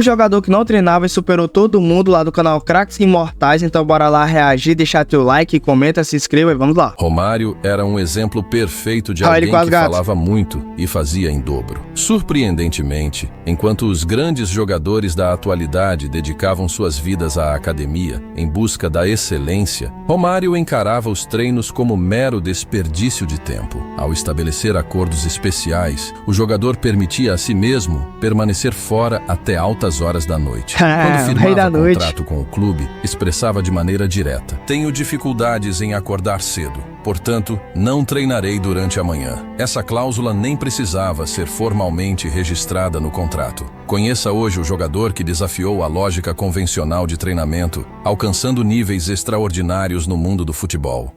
O jogador que não treinava e superou todo mundo lá do canal Craques Imortais, então bora lá reagir, deixar teu like, comenta, se inscreva e vamos lá. Romário era um exemplo perfeito de alguém que falava muito e fazia em dobro. Surpreendentemente, enquanto os grandes jogadores da atualidade dedicavam suas vidas à academia em busca da excelência, Romário encarava os treinos como mero desperdício de tempo. Ao estabelecer acordos especiais, o jogador permitia a si mesmo permanecer fora até altas horas da noite. Quando firmava contrato com o clube, expressava de maneira direta: tenho dificuldades em acordar cedo, portanto, não treinarei durante a manhã. Essa cláusula nem precisava ser formalmente registrada no contrato. Conheça hoje o jogador que desafiou a lógica convencional de treinamento, alcançando níveis extraordinários no mundo do futebol.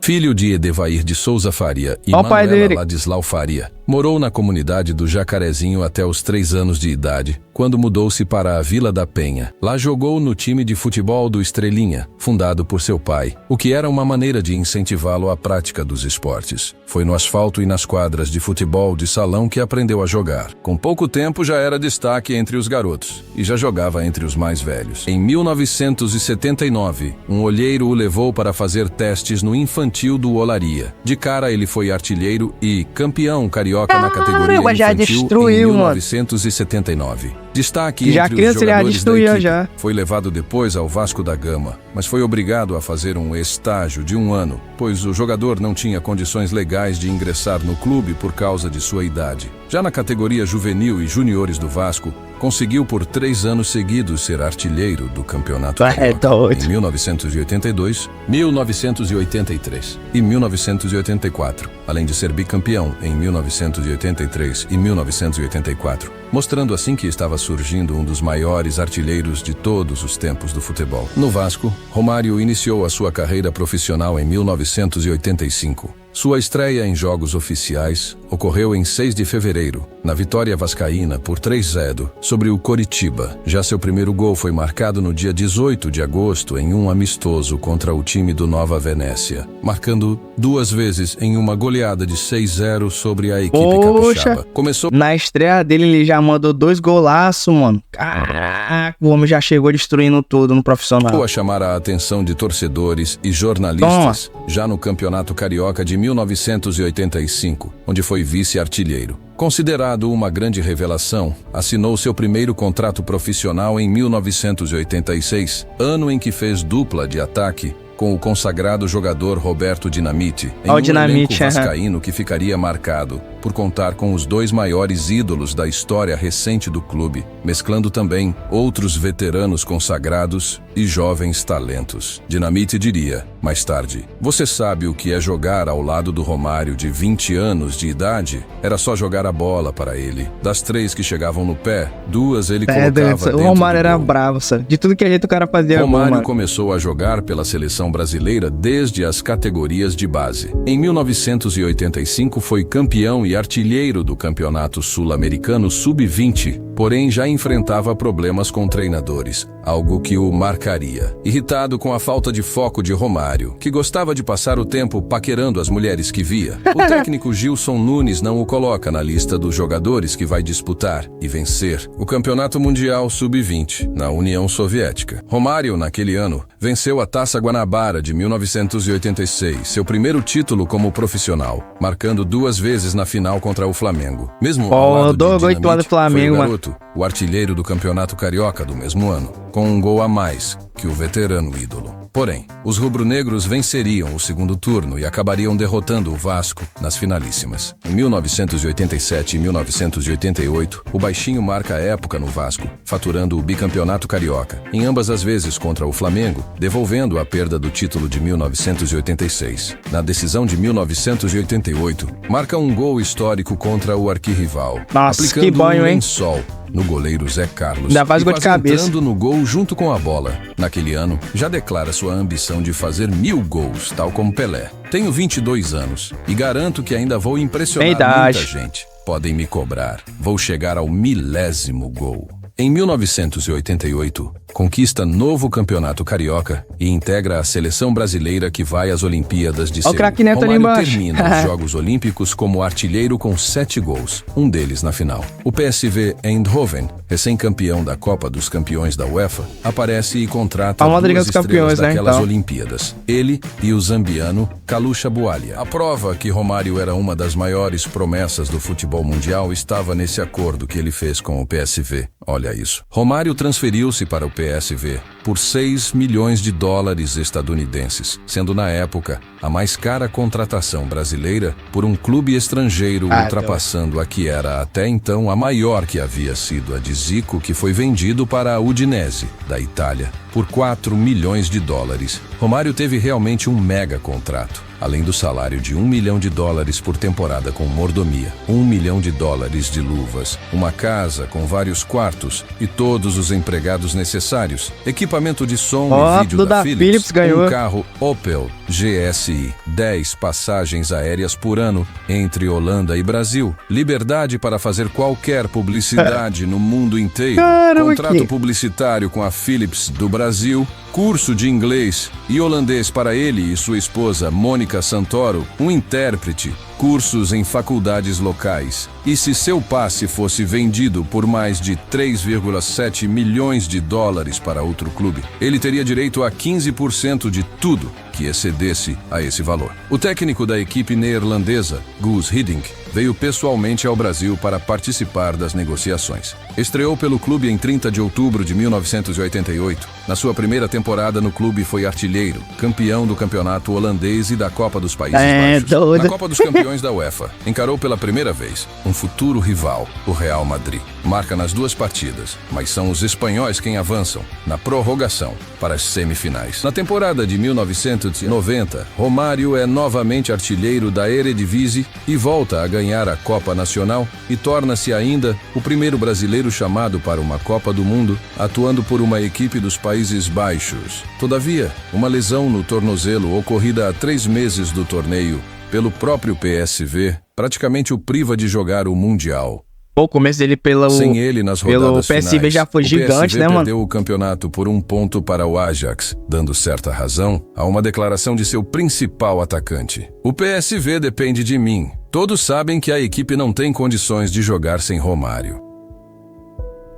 Filho de Edevair de Souza Faria e Manuela Ladislau Faria, morou na comunidade do Jacarezinho até os 3 anos de idade, quando mudou-se para a Vila da Penha. Lá jogou no time de futebol do Estrelinha, fundado por seu pai, o que era uma maneira de incentivá-lo à prática dos esportes. Foi no asfalto e nas quadras de futebol de salão que aprendeu a jogar. Com pouco tempo já era destaque entre os garotos e já jogava entre os mais velhos. Em 1979, um olheiro o levou para fazer testes no infantil do Olaria. De cara ele foi artilheiro e campeão carioca na categoria infantil em 1979. Destaque entre os jogadores da equipe. Foi levado depois ao Vasco da Gama, mas foi obrigado a fazer um estágio de 1 ano, pois o jogador não tinha condições legais de ingressar no clube por causa de sua idade. Já na categoria juvenil e juniores do Vasco, conseguiu por 3 anos seguidos ser artilheiro do campeonato carioca em 1982, 1983 e 1984, além de ser bicampeão em 1983 e 1984, mostrando assim que estava surgindo um dos maiores artilheiros de todos os tempos do futebol. No Vasco, Romário iniciou a sua carreira profissional em 1985. Sua estreia em jogos oficiais ocorreu em 6 de fevereiro, na vitória vascaína por 3-0 sobre o Coritiba. Já seu primeiro gol foi marcado no dia 18 de agosto em um amistoso contra o time do Nova Venécia, marcando 2 vezes em uma goleada de 6-0 sobre a equipe capixaba. Na estreia dele ele já mandou 2 golaços, mano. Caraca, o homem já chegou destruindo tudo no profissional. A chamar a atenção de torcedores e jornalistas já no Campeonato Carioca de 1985, onde foi vice-artilheiro. Considerado uma grande revelação, assinou seu primeiro contrato profissional em 1986, ano em que fez dupla de ataque com o consagrado jogador Roberto Dinamite, em um elenco vascaíno que ficaria marcado por contar com os 2 maiores ídolos da história recente do clube, mesclando também outros veteranos consagrados e jovens talentos. Dinamite diria, mais tarde: você sabe o que é jogar ao lado do Romário de 20 anos de idade? Era só jogar a bola para ele. Das 3 que chegavam no pé, 2 ele colocava dentro. O Romário era bravo, sabe? De tudo que a gente o cara fazia. Romário começou a jogar pela seleção brasileira desde as categorias de base. Em 1985 foi campeão e artilheiro do Campeonato Sul-Americano Sub-20, porém já enfrentava problemas com treinadores, algo que o marcaria. Irritado com a falta de foco de Romário, que gostava de passar o tempo paquerando as mulheres que via, o técnico Gilson Nunes não o coloca na lista dos jogadores que vai disputar e vencer o Campeonato Mundial Sub-20 na União Soviética. Romário, naquele ano, venceu a Taça Guanabara de 1986, seu primeiro título como profissional, marcando 2 vezes na final contra o Flamengo. Mesmo ao lado de Dinamite, foi o garoto, o artilheiro do Campeonato Carioca do mesmo ano, com 1 gol a mais que o veterano ídolo. Porém, os rubro-negros venceriam o segundo turno e acabariam derrotando o Vasco nas finalíssimas. Em 1987 e 1988, o baixinho marca a época no Vasco, faturando o bicampeonato carioca, em ambas as vezes contra o Flamengo, devolvendo a perda do título de 1986. Na decisão de 1988, marca um gol histórico contra o arquirrival, aplicando um lençol no goleiro Zé Carlos, e quase entrando no gol junto com a bola. Naquele ano, já declara sua ambição de fazer 1000 gols, tal como Pelé. Tenho 22 anos e garanto que ainda vou impressionar muita gente. Podem me cobrar. Vou chegar ao 1000º gol. Em 1988, conquista novo campeonato carioca e integra a seleção brasileira que vai às Olimpíadas de Seul. O craque Neto ali Romário embaixo. termina os Jogos Olímpicos como artilheiro com 7 gols, um deles na final. O PSV Eindhoven, recém-campeão da Copa dos Campeões da UEFA, aparece e contrata Liga duas dos estrelas Campeões, né, daquelas então. Olimpíadas, ele e o zambiano Kalusha Bwalya. A prova que Romário era uma das maiores promessas do futebol mundial estava nesse acordo que ele fez com o PSV. Olha isso. Romário transferiu-se para o PSV por 6 milhões de dólares estadunidenses, sendo na época a mais cara contratação brasileira por um clube estrangeiro, ultrapassando a que era até então a maior, que havia sido a de Zico, que foi vendido para a Udinese, da Itália, por 4 milhões de dólares. Romário teve realmente um mega contrato, além do salário de 1 milhão de dólares por temporada com mordomia, 1 milhão de dólares de luvas, uma casa com vários quartos e todos os empregados necessários, equipamento de som e vídeo da Philips, ganhou. Um carro Opel GSI, 10 passagens aéreas por ano entre Holanda e Brasil, liberdade para fazer qualquer publicidade no mundo inteiro, contrato publicitário com a Philips do Brasil, curso de inglês e holandês para ele e sua esposa Mônica Santoro, um intérprete, cursos em faculdades locais. E se seu passe fosse vendido por mais de 3,7 milhões de dólares para outro clube, ele teria direito a 15% de tudo que excedesse a esse valor. O técnico da equipe neerlandesa, Guus Hiddink, veio pessoalmente ao Brasil para participar das negociações. Estreou pelo clube em 30 de outubro de 1988. Na sua primeira temporada no clube foi artilheiro, campeão do campeonato holandês e da Copa dos Países Baixos. Na Copa dos Campeões da UEFA, encarou pela primeira vez um futuro rival, o Real Madrid. Marca nas 2 partidas, mas são os espanhóis quem avançam, na prorrogação, para as semifinais. Na temporada de 1990, Romário é novamente artilheiro da Eredivisie e volta a ganhar a Copa Nacional e torna-se ainda o primeiro brasileiro chamado para uma Copa do Mundo, atuando por uma equipe dos Países Baixos. Todavia, uma lesão no tornozelo ocorrida há 3 meses do torneio pelo próprio PSV praticamente o priva de jogar o Mundial. O começo dele Sem ele nas rodadas PSV finais, já foi gigante, né, mano? Perdeu o campeonato por 1 ponto para o Ajax, dando certa razão a uma declaração de seu principal atacante. O PSV depende de mim. Todos sabem que a equipe não tem condições de jogar sem Romário.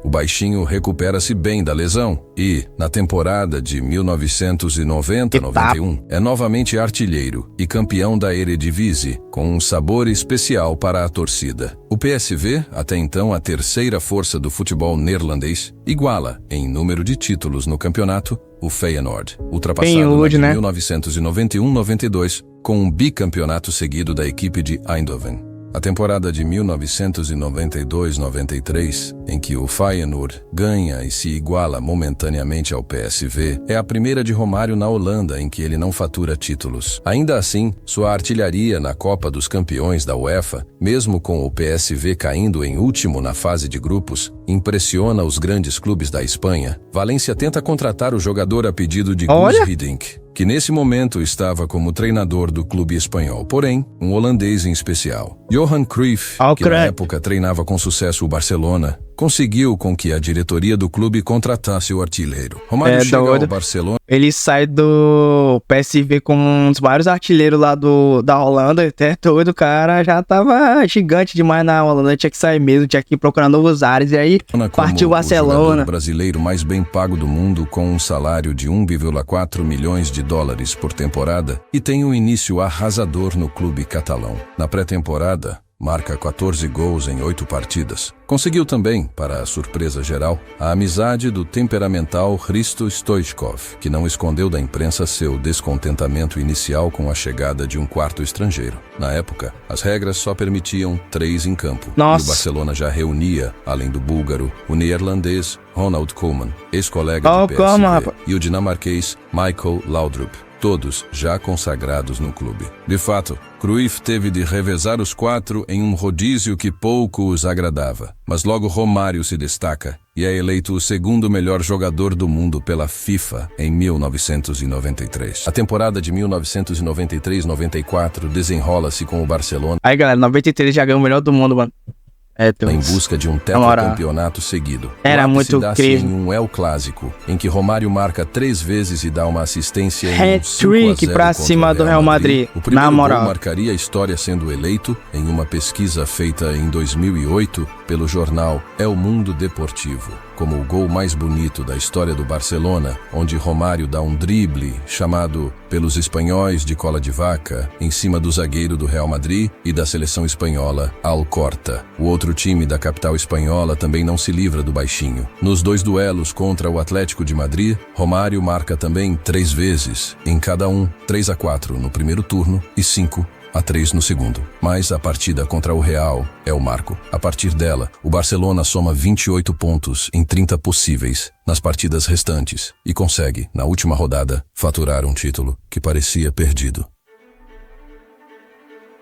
O baixinho recupera-se bem da lesão e, na temporada de 1990-91, é novamente artilheiro e campeão da Eredivisie, com um sabor especial para a torcida. O PSV, até então a terceira força do futebol neerlandês, iguala, em número de títulos no campeonato, o Feyenoord, ultrapassado na de 1991-92, com um bicampeonato seguido da equipe de Eindhoven. A temporada de 1992-93, em que o Feyenoord ganha e se iguala momentaneamente ao PSV, é a primeira de Romário na Holanda em que ele não fatura títulos. Ainda assim, sua artilharia na Copa dos Campeões da UEFA, mesmo com o PSV caindo em último na fase de grupos, impressiona os grandes clubes da Espanha. Valência tenta contratar o jogador a pedido de Guus Hiddink, que nesse momento estava como treinador do clube espanhol, porém, um holandês em especial. Johan Cruyff, que na época treinava com sucesso o Barcelona, conseguiu com que a diretoria do clube contratasse o artilheiro. Romário chega ao Barcelona. Ele sai do PSV como um dos maiores artilheiros lá da Holanda, até todo o cara já tava gigante demais na Holanda, tinha que sair mesmo, tinha que procurar novos ares, e aí partiu o Barcelona. O brasileiro mais bem pago do mundo, com um salário de 1,4 milhões de dólares por temporada, e tem um início arrasador no clube catalão. Na pré-temporada, marca 14 gols em 8 partidas. Conseguiu também, para a surpresa geral, a amizade do temperamental Hristo Stoichkov, que não escondeu da imprensa seu descontentamento inicial com a chegada de um quarto estrangeiro. Na época, as regras só permitiam 3 em campo. E o Barcelona já reunia, além do búlgaro, o neerlandês Ronald Koeman, ex-colega do PSV, e o dinamarquês Michael Laudrup, todos já consagrados no clube. De fato, Cruyff teve de revezar os 4 em um rodízio que pouco os agradava. Mas logo Romário se destaca e é eleito o segundo melhor jogador do mundo pela FIFA em 1993. A temporada de 1993-94 desenrola-se com o Barcelona. Aí, galera, 93 já ganhou o melhor do mundo, mano. em busca de um tetracampeonato seguido. Era muito incrível. Em um El Clássico, em que Romário marca 3 vezes e dá uma assistência em um 5-0 pra cima do Real Madrid. O primeiro gol marcaria a história sendo eleito em uma pesquisa feita em 2008 pelo jornal El Mundo Deportivo, como o gol mais bonito da história do Barcelona, onde Romário dá um drible, chamado pelos espanhóis de cola de vaca, em cima do zagueiro do Real Madrid e da seleção espanhola, Alcorta. O outro time da capital espanhola também não se livra do baixinho. Nos 2 duelos contra o Atlético de Madrid, Romário marca também 3 vezes, em cada um 3-4 no primeiro turno e 5-3 no segundo. Mas a partida contra o Real é o marco. A partir dela, o Barcelona soma 28 pontos em 30 possíveis nas partidas restantes e consegue, na última rodada, faturar um título que parecia perdido.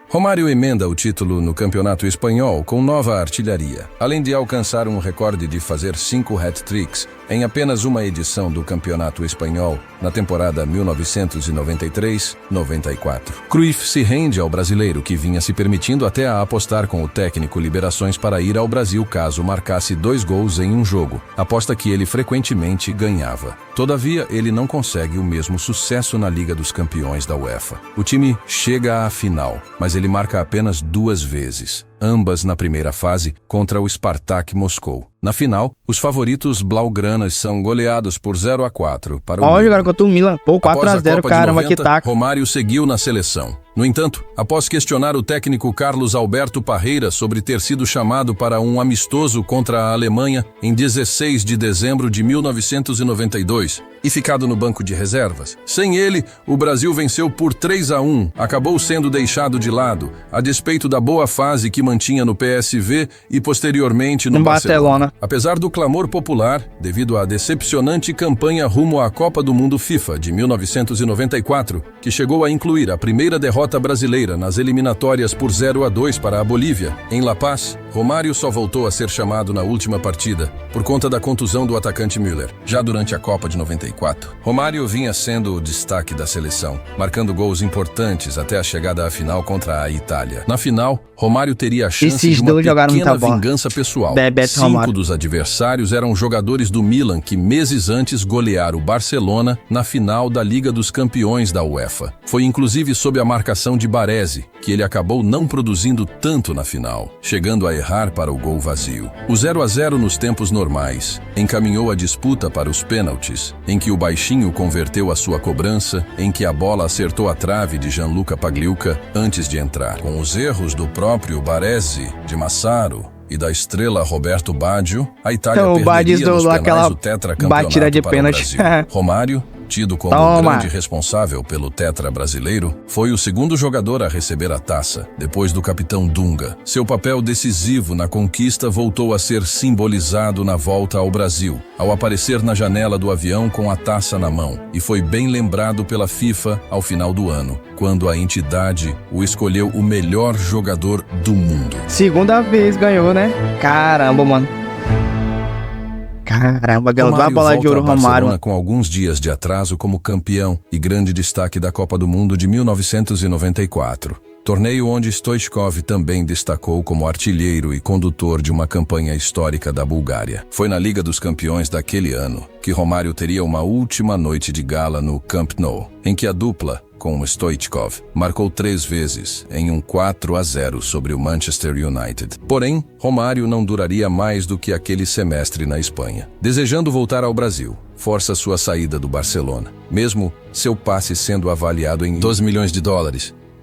Romário emenda o título no Campeonato Espanhol com nova artilharia, além de alcançar um recorde de fazer 5 hat-tricks em apenas uma edição do Campeonato Espanhol, na temporada 1993-94. Cruyff se rende ao brasileiro, que vinha se permitindo até a apostar com o técnico liberações para ir ao Brasil caso marcasse 2 gols em um jogo, aposta que ele frequentemente ganhava. Todavia, ele não consegue o mesmo sucesso na Liga dos Campeões da UEFA. O time chega à final, mas ele marca apenas 2 vezes, ambas na primeira fase contra o Spartak Moscou. Na final, os favoritos blaugranas são goleados por 0-4 para o Milan. Jogaram contra o Milan. Pô, 4-0, caramba, que taco. Romário seguiu na seleção. No entanto, após questionar o técnico Carlos Alberto Parreira sobre ter sido chamado para um amistoso contra a Alemanha em 16 de dezembro de 1992 e ficado no banco de reservas, sem ele, o Brasil venceu por 3-1, acabou sendo deixado de lado, a despeito da boa fase que mantinha no PSV e posteriormente no Barcelona. Apesar do clamor popular, devido à decepcionante campanha rumo à Copa do Mundo FIFA de 1994, que chegou a incluir a primeira derrota brasileira nas eliminatórias por 0-2 para a Bolívia, em La Paz, Romário só voltou a ser chamado na última partida, por conta da contusão do atacante Müller. Já durante a Copa de 94, Romário vinha sendo o destaque da seleção, marcando gols importantes até a chegada à final contra a Itália. Na final, Romário teria a chance de uma pequena vingança pessoal. 5 dos adversários eram jogadores do Milan que meses antes golearam o Barcelona na final da Liga dos Campeões da UEFA. Foi inclusive sob a marcação de Baresi que ele acabou não produzindo tanto na final, chegando a errar para o gol vazio. O 0-0 nos tempos normais encaminhou a disputa para os pênaltis, em que o baixinho converteu a sua cobrança, em que a bola acertou a trave de Gianluca Pagliuca antes de entrar. Com os erros do próprio Baresi, de Massaro e da estrela Roberto Baggio, a Itália perderia nos penais o tetracampeonato de para o Brasil. Romário, tido como o grande responsável pelo tetra brasileiro, foi o segundo jogador a receber a taça, depois do capitão Dunga. Seu papel decisivo na conquista voltou a ser simbolizado na volta ao Brasil, ao aparecer na janela do avião com a taça na mão, e foi bem lembrado pela FIFA ao final do ano, quando a entidade o escolheu o melhor jogador do mundo. Segunda vez ganhou, né? Caramba, mano. Caramba, ganhou a bola de ouro, Romário. Com alguns dias de atraso como campeão e grande destaque da Copa do Mundo de 1994. Torneio onde Stoichkov também destacou como artilheiro e condutor de uma campanha histórica da Bulgária. Foi na Liga dos Campeões daquele ano que Romário teria uma última noite de gala no Camp Nou, em que a dupla, com o Stoichkov, marcou 3 vezes em um 4-0 sobre o Manchester United. Porém, Romário não duraria mais do que aquele semestre na Espanha. Desejando voltar ao Brasil, força sua saída do Barcelona, mesmo seu passe sendo avaliado em $12 milhões.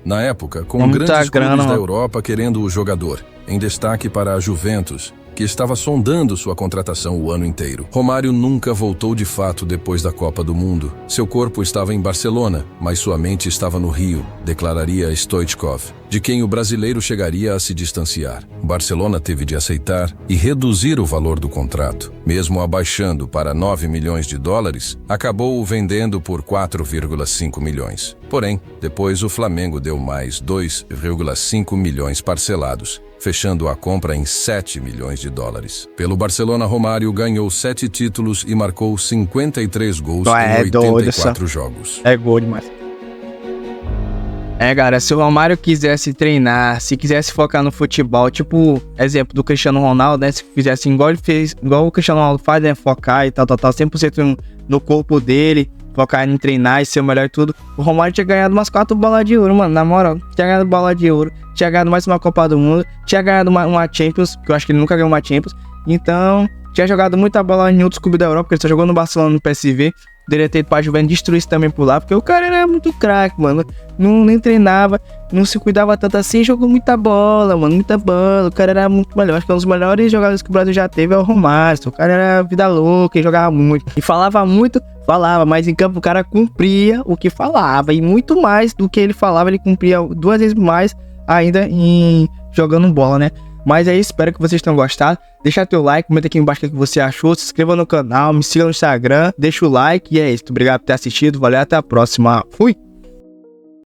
Na época, com grandes clubes da Europa querendo o jogador, em destaque para a Juventus, que estava sondando sua contratação o ano inteiro. Romário nunca voltou de fato depois da Copa do Mundo. Seu corpo estava em Barcelona, mas sua mente estava no Rio, declararia Stoichkov, de quem o brasileiro chegaria a se distanciar. Barcelona teve de aceitar e reduzir o valor do contrato. Mesmo abaixando para $9 milhões, acabou o vendendo por 4,5 milhões. Porém, depois o Flamengo deu mais 2,5 milhões parcelados, fechando a compra em $7 milhões. Pelo Barcelona, Romário ganhou 7 títulos e marcou 53 gols em 84 jogos. É gol demais. Galera, se o Romário quisesse treinar, se quisesse focar no futebol, tipo, exemplo do Cristiano Ronaldo, né? Se fizesse igual ele fez, igual o Cristiano Ronaldo faz, né? Focar e tal, 100% no corpo dele, focar em treinar e ser o melhor e tudo. O Romário tinha ganhado umas 4 bolas de ouro, mano, na moral. Tinha ganhado bola de ouro, tinha ganhado mais uma Copa do Mundo, tinha ganhado uma Champions, que eu acho que ele nunca ganhou uma Champions. Então, tinha jogado muita bola em outros clubes da Europa, porque ele só jogou no Barcelona, no PSV. Deveria ter ido pra Juventus, destruir isso também por lá, porque o cara era muito craque, mano. Nem treinava, não se cuidava tanto assim, jogou muita bola, mano, muita bola. O cara era muito melhor. Acho que um dos melhores jogadores que o Brasil já teve é o Romário. O cara era vida louca e jogava muito. E falava muito, mas em campo o cara cumpria o que falava. E muito mais do que ele falava, ele cumpria 2 vezes mais ainda em jogando bola, né? Mas é isso, espero que vocês tenham gostado. Deixa teu like, comenta aqui embaixo o que você achou. Se inscreva no canal, me siga no Instagram, deixa o like. E é isso, obrigado por ter assistido. Valeu, até a próxima. Fui!